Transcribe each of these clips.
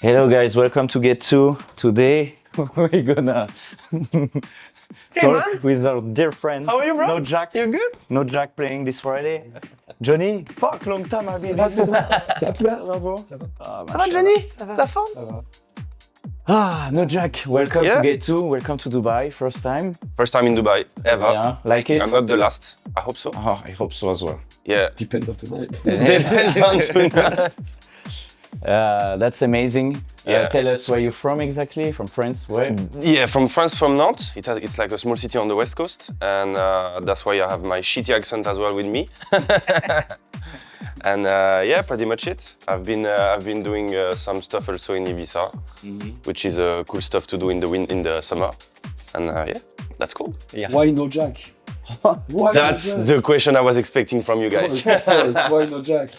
Hello guys, welcome to Get 2. Today we're gonna talk with our dear friend. How are you, bro? Nojack. You good? Nojack playing this Friday. Johnny, fuck, long time I've been here. Ça va, Johnny? La forme? Nojack, welcome Yeah. to Get 2. Welcome to Dubai, first time. First time in Dubai ever. Yeah, like it? I'm not the last. I hope so. Oh, I hope so as well. Yeah. Depends of tonight. Depends on tonight. That's amazing. Yeah. Tell us where you're from exactly, from France, where? Yeah, from France, from Nantes. It's like a small city on the west coast, and that's why I have my shitty accent as well with me. And yeah, pretty much it. I've been doing some stuff also in Ibiza, which is cool stuff to do in the summer, and yeah, that's cool. Yeah. Why Nojack? Why That's Nojack? the question I was expecting from you guys. Why Nojack?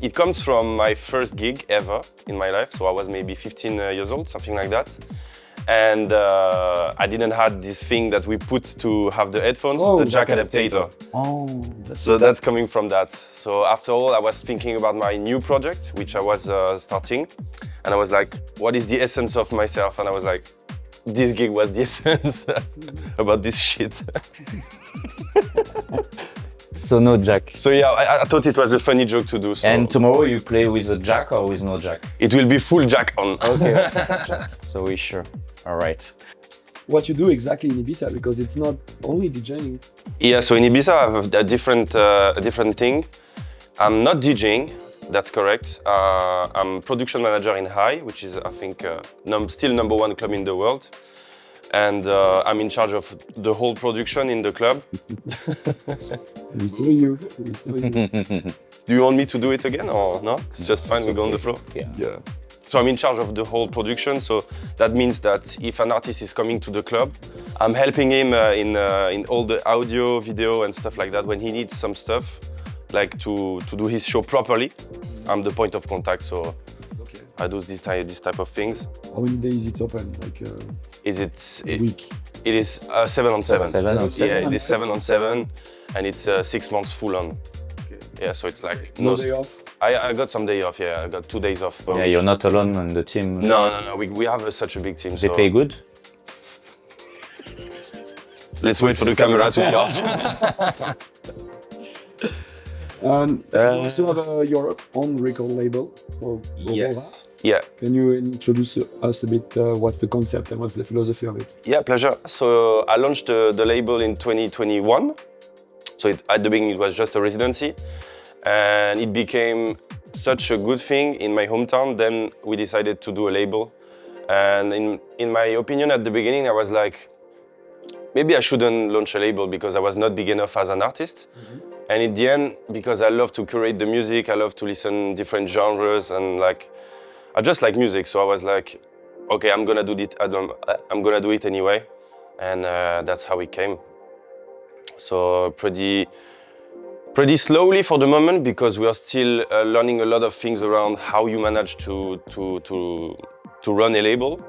It comes from my first gig ever in my life, so I was maybe 15 years old, something like that. And I didn't have this thing that we put to have the headphones, the jack adapter. Oh, So that's coming from that. So after all, I was thinking about my new project, which I was starting. And I was like, what is the essence of myself? And I was like, this gig was the essence about this shit. so Nojack. So yeah, I thought it was a funny joke to do. So And tomorrow you play with a jack or with no jack? it will be full jack on. Okay. So we sure. All right. What you do exactly in Ibiza? Because it's not only DJing. Yeah, so in Ibiza I have a different thing. I'm not DJing, that's correct. I'm production manager in High, which is I think still #1 club in the world. And I'm in charge of the whole production in the club. We saw you. We saw you. Do you want me to do it again or no? It's just fine, we go on the floor. Yeah. So I'm in charge of the whole production, so that means that if an artist is coming to the club, I'm helping him in all the audio, video and stuff like that when he needs some stuff, like to do his show properly. I'm the point of contact, so Okay. I do this type of things. How many days it's open? Like It week? It is 7 on 7. 7 on 7. Yeah, it is 7 on 7, and it's 6 months full on. Okay. Yeah, so it's like No day off? I got some day off. Yeah, I got 2 days off. per Yeah, week. you're not alone on the team. No. We have such a big team. They so pay good? let's wait for the camera to be off. You also have your own record label for Yes. Yeah. Can you introduce us a bit what's the concept and what's the philosophy of it? Yeah, pleasure. So I launched the label in 2021. So at the beginning it was just a residency, and it became such a good thing in my hometown. Then we decided to do a label, and in my opinion at the beginning I was like, maybe I shouldn't launch a label because I was not big enough as an artist. And in the end, because I love to curate the music, I love to listen different genres, and like I just like music. So I was like, okay, I'm gonna do it. I'm gonna do it anyway, and that's how it came. So pretty slowly for the moment, because we are still learning a lot of things around how you manage to run a label.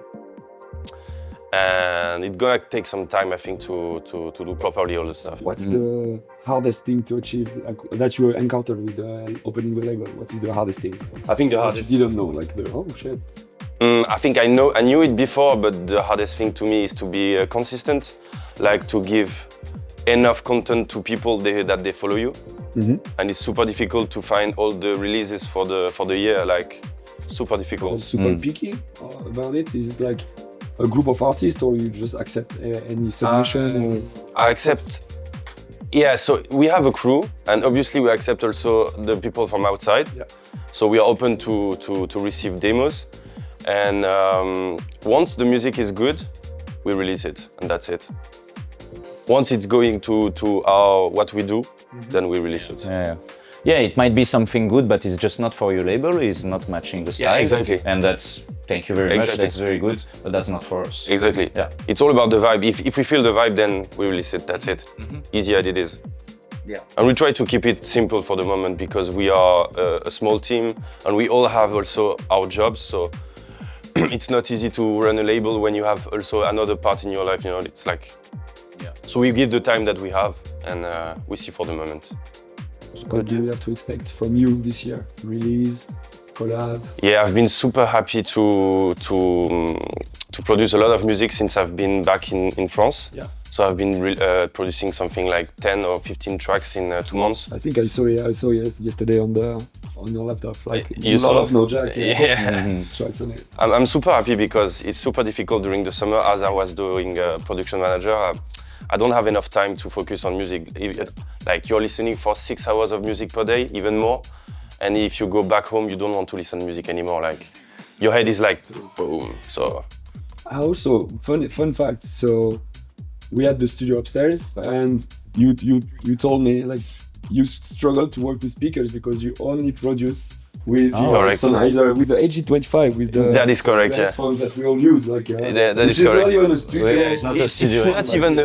And it's gonna take some time, I think, to do properly all the stuff. What's the hardest thing to achieve that you encountered with opening the label? What is the hardest thing? I think the That hardest. you didn't know, like oh shit. I think I knew it before, but the hardest thing to me is to be consistent, like to give enough content to people that they follow you. And it's super difficult to find all the releases for the year, like super difficult. Super picky about it? Is it like a group of artists, or you just accept any submission? I accept. Yeah, so we have a crew, and obviously we accept also the people from outside. Yeah. So we are open to receive demos, and once the music is good, we release it, and that's it. Once it's going to our what we do, then we release it. Yeah, it might be something good, but it's just not for your label. It's not matching the style. Yeah, exactly. And that's, thank you very much. Exactly. That's very good, but that's not for us. Exactly. Yeah. It's all about the vibe. If we feel the vibe, then we release it. That's it. Easy as it is. Yeah. And we try to keep it simple for the moment because we are a small team and we all have also our jobs. So it's not easy to run a label when you have also another part in your life. You know, it's like. Yeah. So we give the time that we have, and we see for the moment. What do we have to expect from you this year? Release? collab? Yeah, I've been super happy to produce a lot of music since I've been back in France. Yeah. So I've been producing something like 10 or 15 tracks in 2 months. I think I saw yesterday on your laptop. Like You a saw? lot of Nojack. Yeah. Tracks on it. I'm super happy because it's super difficult during the summer as I was doing production manager. I don't have enough time to focus on music. Like you're listening for 6 hours of music per day, even more. And if you go back home, you don't want to listen to music anymore. Like your head is like boom. So. Also, fun fact. So we had the studio upstairs, and you told me like you struggle to work with speakers because you only produce with Correct. either with the HG25 with the That is correct, yeah. headphones that we all use. Like That which is is correct. not even a studio. Yeah, it's not a It's studio. not even a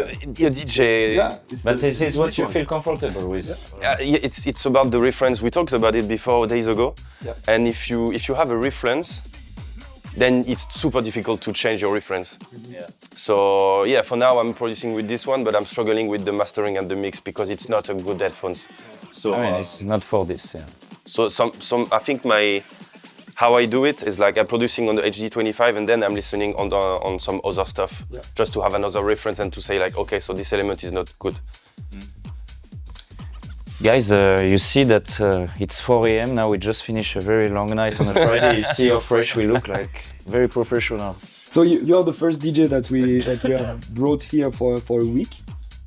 DJ. Yeah, But this is what you feel comfortable with. Yeah, it's about the reference. We talked about it before days ago. Yeah. And if you have a reference, then it's super difficult to change your reference. Yeah. So yeah, for now I'm producing with this one, but I'm struggling with the mastering and the mix because it's not a good headphones. So I mean, it's not for this. Yeah. so I think how I do it is like I'm producing on the HD25 and then I'm listening on some other stuff, just to have another reference and to say like, okay, so this element is not good. Guys, you see that it's 4 a.m. now. We just finished a very long night on a Friday. You see how fresh we look, like very professional. So you're the first DJ that we have brought here for a week.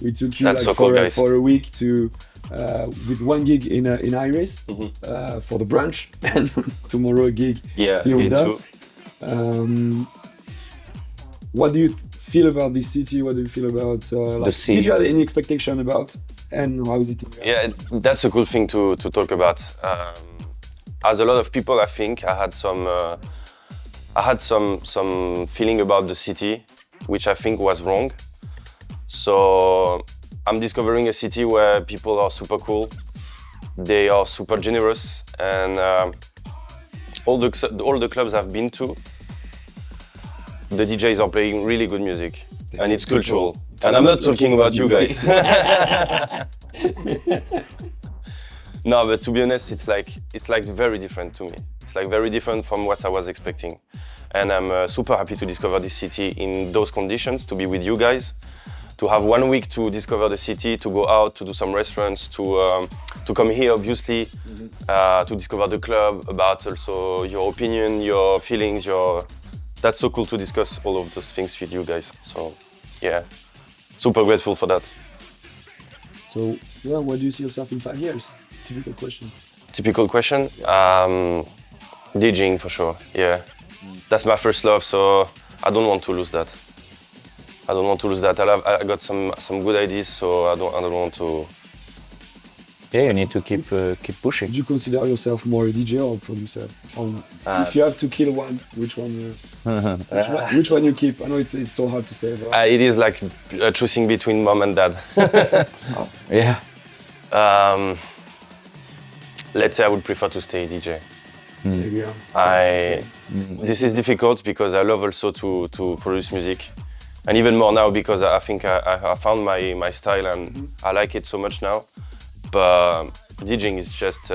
We took you That's like so cool, for guys. a week to with one gig in Iris for the brunch, and tomorrow a gig here with me too. us. What do you feel about this city? What do you feel about The scene. Did you have any expectation about, and how is it? Yeah, that's a cool thing to talk about. As a lot of people, I think I had some feeling about the city, which I think was wrong. So I'm discovering a city where people are super cool, they are super generous, and all the clubs I've been to, the DJs are playing really good music, and it's cultural. And I'm not talking about you guys. No, but to be honest, it's like very different to me. It's like very different from what I was expecting. And I'm super happy to discover this city in those conditions, to be with you guys, to have 1 week to discover the city, to go out, to do some restaurants, to come here, obviously, to discover the club, about also your opinion, your feelings, That's so cool to discuss all of those things with you guys. So, yeah, super grateful for that. So, yeah, where do you see yourself in 5 years? Typical question. Typical question? DJing for sure, yeah. That's my first love, so I don't want to lose that. I don't want to lose that. I got some good ideas, so I don't want to. Yeah, you need to keep pushing. Do you consider yourself more a DJ or a producer? If you have to kill one, which one? Which one you keep? I know it's so hard to say. But It is like choosing between mom and dad. Yeah. Let's say I would prefer to stay DJ. maybe, yeah. This is difficult because I love also to produce music, and even more now because I think I found my style and I like it so much now. But DJing is just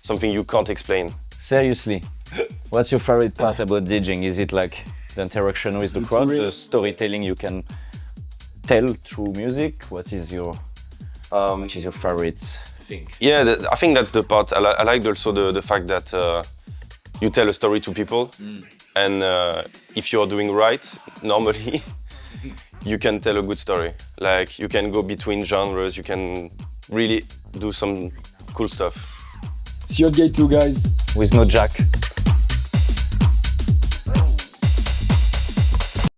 something you can't explain. Seriously, what's your favorite part about DJing? Is it like the interaction with the crowd, the storytelling you can tell through music? What is your favorite thing? Yeah, I think that's the part. I like also the fact that you tell a story to people, and if you're doing right, normally you can tell a good story. Like you can go between genres, you can really do some cool stuff. See you at Gate 2, guys. With Nojack.